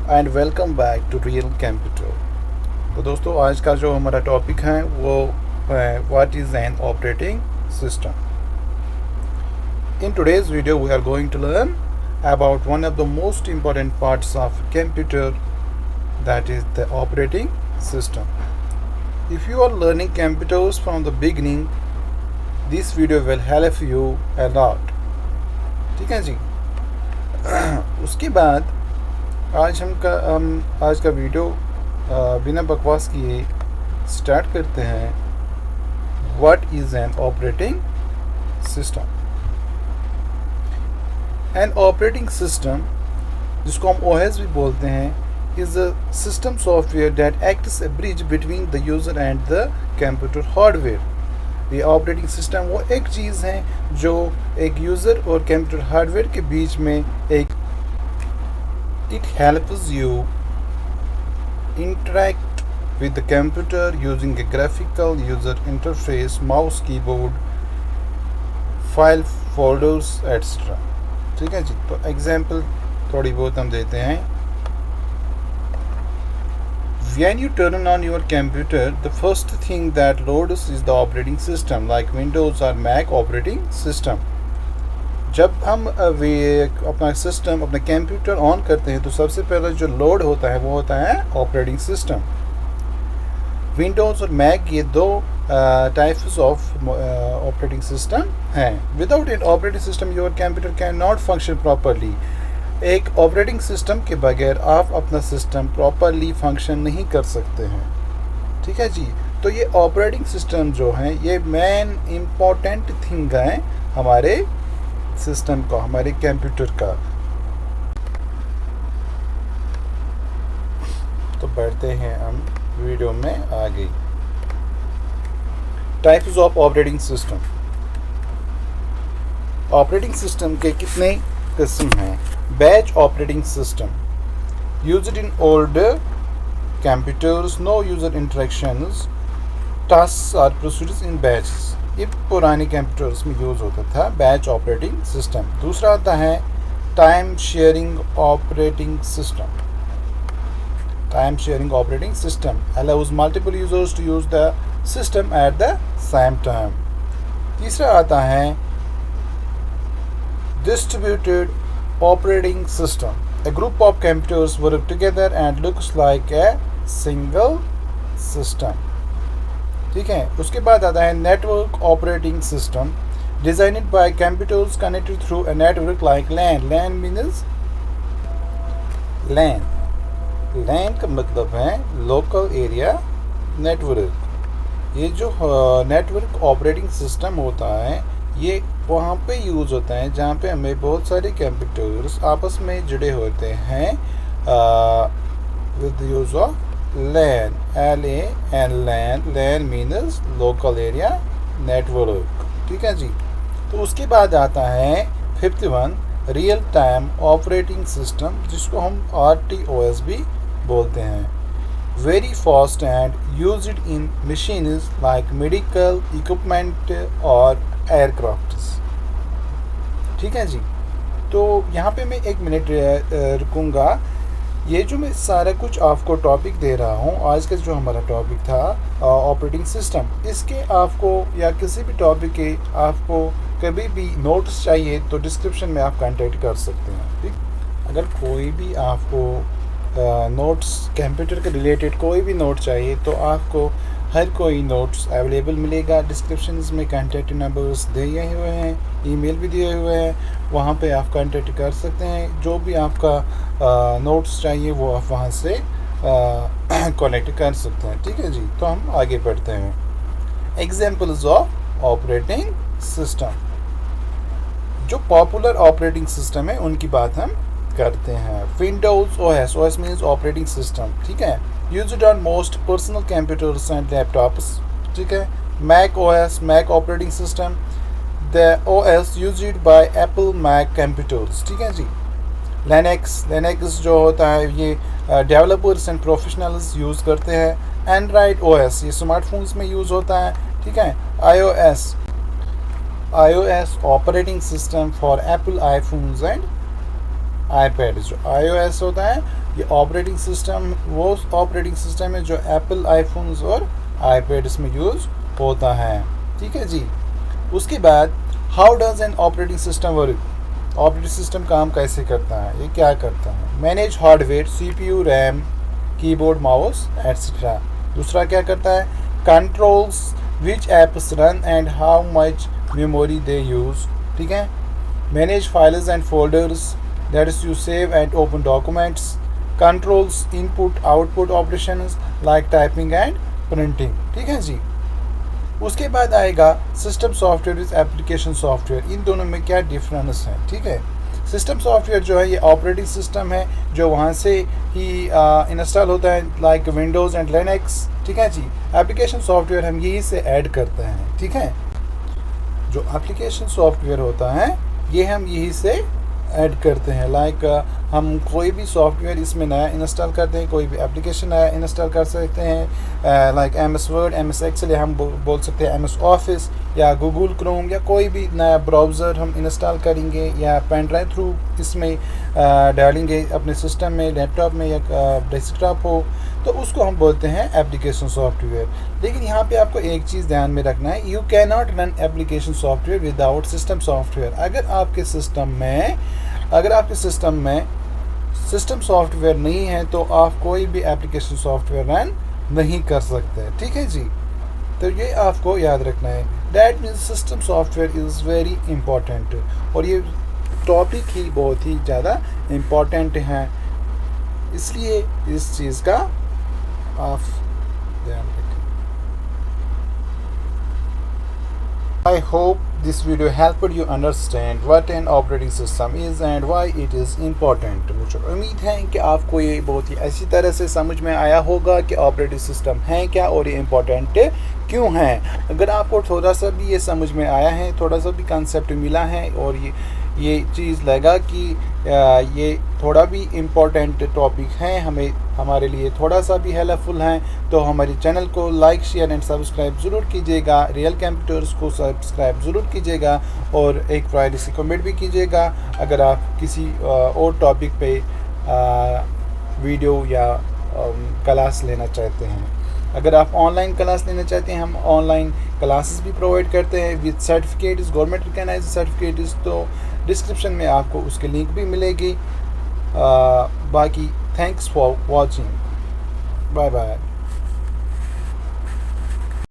And welcome back to real computer. तो दोस्तों आज का जो हमारा टॉपिक है वो है what is an operating system. In today's video we are going to learn about one of the most important parts of computer, that is the operating system. If you are learning computers from the beginning, this video will help you a lot. ठीक है जी। उसके बाद हम आज का video बिना बकवास किए स्टार्ट करते हैं। What is an operating system? N operating system, जिसको हम OS भी बोलते हैं, is a system software that acts A bridge between the user and the computer hardware. ये ऑपरेटिंग सिस्टम वो एक चीज़ है जो एक यूज़र और कंप्यूटर हार्डवेयर के बीच में एक it helps you interact with the computer using a graphical user interface, mouse, keyboard, file folders, etc. ठीक है जी। तो एग्जाम्पल थोड़ी बहुत हम देते हैं। When you turn on your computer, the first thing that loads is the operating system, like Windows or Mac operating system. जब हम अपना सिस्टम अपना कंप्यूटर ऑन करते हैं तो सबसे पहले जो लोड होता है वो होता है ऑपरेटिंग सिस्टम। विंडोज़ और मैक ये दो टाइप्स ऑफ ऑपरेटिंग सिस्टम हैं। Without an operating system your computer can not function properly. एक ऑपरेटिंग सिस्टम के बगैर आप अपना सिस्टम प्रॉपरली फंक्शन नहीं कर सकते हैं। ठीक है जी। तो ये ऑपरेटिंग सिस्टम जो है ये मेन इम्पॉर्टेंट थिंग है हमारे सिस्टम का, हमारे कंप्यूटर का। तो बढ़ते हैं हम वीडियो में आगे। Types of operating system. Operating system के कितने किस्म हैं? Batch operating system, used in older computers, no user interactions, tasks are proceeds in batches. ये पुराने कंप्यूटर्स में यूज़ होता था बैच ऑपरेटिंग सिस्टम। दूसरा आता है time sharing operating system. Time sharing operating system allows multiple users to use the system at the same time. तीसरा आता है distributed operating system. A group of computers work together and looks like a single system. ठीक है। उसके बाद आता है network operating system, designed by computers connected through a network like LAN. LAN means LAN का मतलब है लोकल एरिया नेटवर्क। ये जो नेटवर्क ऑपरेटिंग सिस्टम होता है ये वहाँ पे यूज़ होता है जहाँ पे हमें बहुत सारे कंप्यूटर्स आपस में जुड़े होते हैं with use of LAN, LAN, LAN, LAN means local area network। ठीक है जी। तो उसके बाद आता है fifth one real time operating system, जिसको हम RTOS भी बोलते हैं। Very fast and used in machines like medical equipment और एयरक्राफ्ट्स। ठीक है जी। तो यहाँ पे मैं 1 मिनट रुकूँगा। ये जो मैं सारा कुछ आपको टॉपिक दे रहा हूँ, आज का जो हमारा टॉपिक था ऑपरेटिंग सिस्टम, इसके आपको या किसी भी टॉपिक के आपको कभी भी नोट्स चाहिए तो डिस्क्रिप्शन में आप कांटेक्ट कर सकते हैं। ठीक। अगर कोई भी आपको नोट्स कंप्यूटर के रिलेटेड कोई भी नोट चाहिए तो आपको हर कोई नोट्स अवेलेबल मिलेगा। डिस्क्रिप्शन में कांटेक्ट नंबर्स दिए हुए हैं, ईमेल भी दिए हुए हैं, वहाँ पे आप कांटेक्ट कर सकते हैं। जो भी आपका नोट्स चाहिए वो आप वहाँ से कनेक्ट कर सकते हैं। ठीक है जी। तो हम आगे बढ़ते हैं। Examples of operating system. जो पॉपुलर ऑपरेटिंग सिस्टम है उनकी बात हम करते हैं। Windows OS, OS means operating system. ठीक है। Used on most personal computers and laptops. ठीक है। Mac OS, Mac operating system, the OS used by Apple Mac computers. ठीक है जी। लिनक्स जो होता है ये डेवलपर्स एंड प्रोफेशनल्स यूज़ करते हैं। एंड्रॉयड OS ये स्मार्टफोन्स में यूज़ होता है। ठीक है। iOS operating system for Apple iPhones and iPad। जो iOS होता है ये ऑपरेटिंग सिस्टम, वो ऑपरेटिंग सिस्टम है जो एप्पल आईफोन्स और iPads में यूज़ होता है। ठीक है जी। उसके बाद how does N operating system work, operating system काम कैसे करता है, ये क्या करता है। Manage hardware, CPU, RAM, keyboard, mouse etcetera. दूसरा क्या करता है, controls which apps run and how much memory they use. ठीक है। Manage files and folders, that is you save and open documents. Controls input output operations like typing and printing. ठीक है जी। उसके बाद आएगा system software with application software, इन दोनों में क्या डिफरेंस है। ठीक है। सिस्टम सॉफ्टवेयर जो है ये ऑपरेटिंग सिस्टम है जो वहाँ से ही इंस्टॉल होता है, लाइक विंडोज़ एंड लिनक्स। ठीक है जी। एप्लीकेशन सॉफ्टवेयर हम यहीं से ऐड करते हैं। ठीक है। जो एप्लीकेशन सॉफ्टवेयर होता है ये हम यहीं से ऐड करते हैं, लाइक हम कोई भी सॉफ्टवेयर इसमें नया इंस्टॉल करते हैं, कोई भी एप्लीकेशन नया इंस्टॉल कर सकते हैं, like MS Word, MS Excel, या हम बोल सकते हैं MS ऑफिस या गूगल क्रोम, या कोई भी नया ब्राउज़र हम इंस्टॉल करेंगे या पेन ड्राइव थ्रू इसमें डालेंगे अपने सिस्टम में, लैपटॉप में या डेस्कटॉप हो, तो उसको हम बोलते हैं एप्लीकेशन सॉफ्टवेयर। लेकिन यहाँ पे आपको एक चीज़ ध्यान में रखना है, you can not run application software without system software. अगर आपके सिस्टम में सिस्टम सॉफ्टवेयर नहीं है तो आप कोई भी एप्लीकेशन सॉफ्टवेयर रन नहीं कर सकते। ठीक है जी। तो ये आपको याद रखना है, that means system software is very important, और ये टॉपिक ही बहुत ही ज़्यादा इम्पॉर्टेंट है, इसलिए इस चीज़ का आप ध्यान रखें। I hope this video helped you understand what an operating system is and why it is important। मुझे उम्मीद है कि आपको ये बहुत ही अच्छी तरह से समझ में आया होगा कि ऑपरेटिंग सिस्टम है क्या और ये इम्पोर्टेंट क्यों है। अगर आपको थोड़ा सा भी ये समझ में आया है, थोड़ा सा भी कंसेप्ट मिला है और ये चीज़ लगा कि ये थोड़ा भी इम्पोर्टेंट टॉपिक है, हमारे लिए थोड़ा सा भी हेल्पफुल हैं, तो हमारे चैनल को लाइक शेयर एंड सब्सक्राइब ज़रूर कीजिएगा, रियल कंप्यूटर्स को सब्सक्राइब ज़रूर कीजिएगा और एक प्राइवेसी कमेंट भी कीजिएगा अगर आप किसी और टॉपिक पे वीडियो या क्लास लेना चाहते हैं। अगर आप ऑनलाइन क्लास लेना चाहते हैं, हम ऑनलाइन क्लासेस भी प्रोवाइड करते हैं with certificates, government recognised certificates, तो डिस्क्रिप्शन में आपको उसके लिंक भी मिलेगी। बाकी thanks for watching, bye bye.